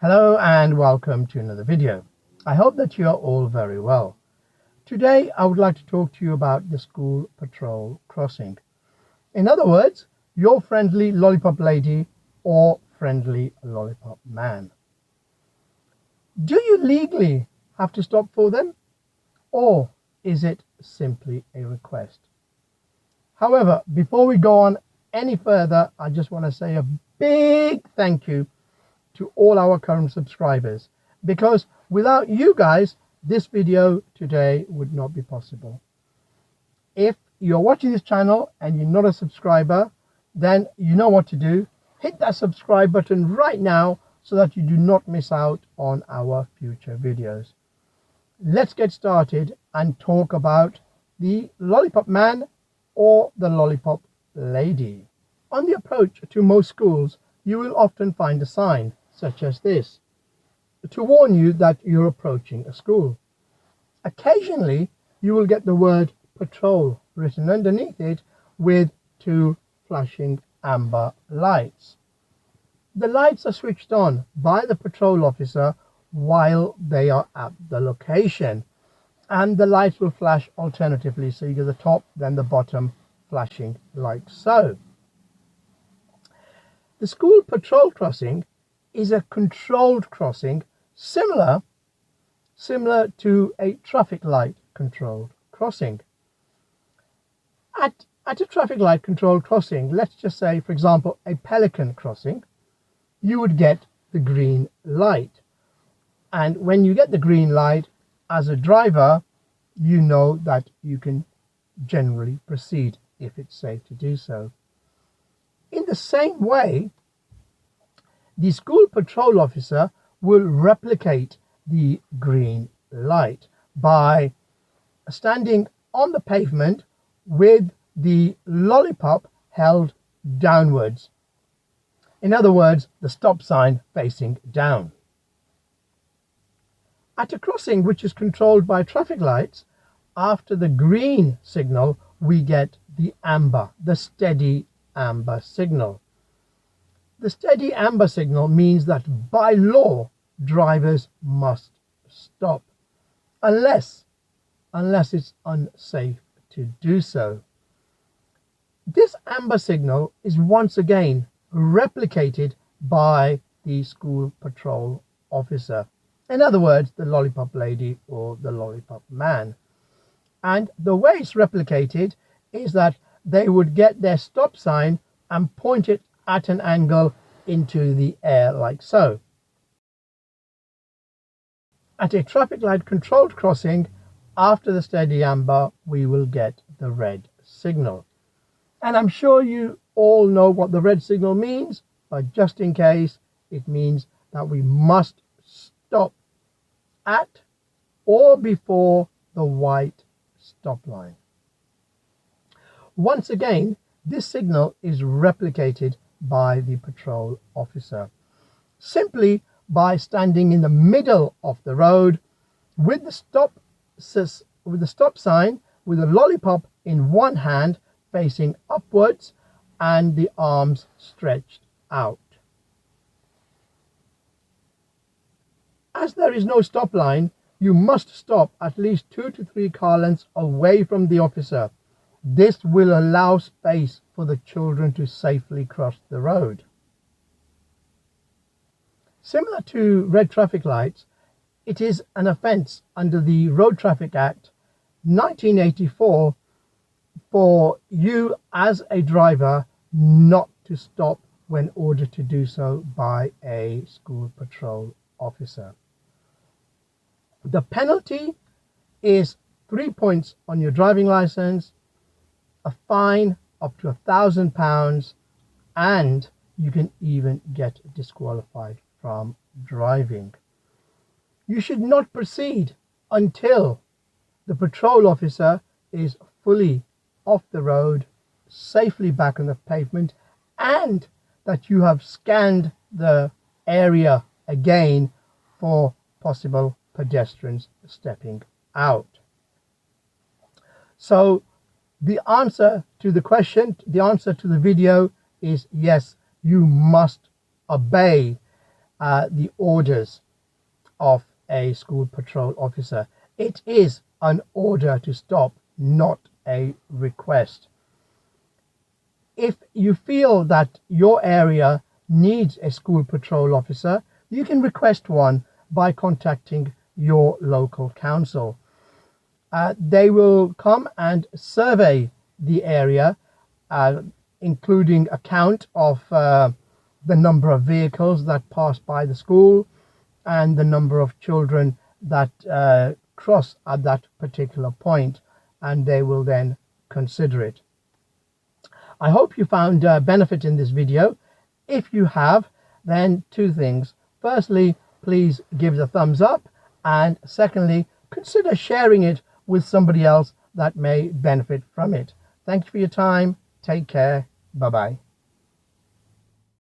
Hello and welcome to another video. I hope that you are all very well. Today I would like to talk to you about the school patrol crossing. In other words, your friendly lollipop lady or friendly lollipop man. Do you legally have to stop for them, or is it simply a request? However, before we go on any further, I just want to say a big thank you to all our current subscribers, because without you guys this video today would not be possible. If you're watching this channel and you're not a subscriber, then you know what to do. Hit that subscribe button right now so that you do not miss out on our future videos. Let's get started and talk about the lollipop man or the lollipop lady. On the approach to most schools, you will often find a sign such as this to warn you that you're approaching a school. Occasionally, you will get the word patrol written underneath it with two flashing amber lights. The lights are switched on by the patrol officer while they are at the location, and the lights will flash alternatively, so you get the top then the bottom flashing like so. The school patrol crossing is a controlled crossing similar to a traffic light controlled crossing. At a traffic light controlled crossing, let's just say for example a pelican crossing, you would get the green light, and when you get the green light, as a driver you know that you can generally proceed if it's safe to do so. In the same way, the school patrol officer will replicate the green light by standing on the pavement with the lollipop held downwards. In other words, the stop sign facing down. At a crossing which is controlled by traffic lights, after the green signal we get the amber, the steady amber signal. The steady amber signal means that by law drivers must stop unless it's unsafe to do so. This amber signal is once again replicated by the school patrol officer, in other words the lollipop lady or the lollipop man. And the way it's replicated is that they would get their stop sign and point it at an angle into the air like so. At a traffic light controlled crossing, after the steady amber we will get the red signal, and I'm sure you all know what the red signal means, but just in case, it means that we must stop at or before the white stop line. Once again, this signal is replicated by the patrol officer simply by standing in the middle of the road with the stop sign with a lollipop in one hand facing upwards and the arms stretched out. As there is no stop line, you must stop at least 2 to 3 car lengths away from the officer. This will allow space for the children to safely cross the road. Similar to red traffic lights, it is an offence under the Road Traffic Act 1984 for you as a driver not to stop when ordered to do so by a school patrol officer. The penalty is 3 points on your driving license, a fine up to £1,000, and you can even get disqualified from driving. You should not proceed until the patrol officer is fully off the road, safely back on the pavement, and that you have scanned the area again for possible pedestrians stepping out. So the answer to the question, the answer to the video is yes, you must obey the orders of a school patrol officer. It is an order to stop, not a request. If you feel that your area needs a school patrol officer, you can request one by contacting your local council. They will come and survey the area, including a count of the number of vehicles that pass by the school and the number of children that cross at that particular point, and they will then consider it. I hope you found benefit in this video. If you have, then two things. Firstly, please give it a thumbs up, and secondly, consider sharing it with somebody else that may benefit from it. Thank you for your time. Take care. Bye-bye.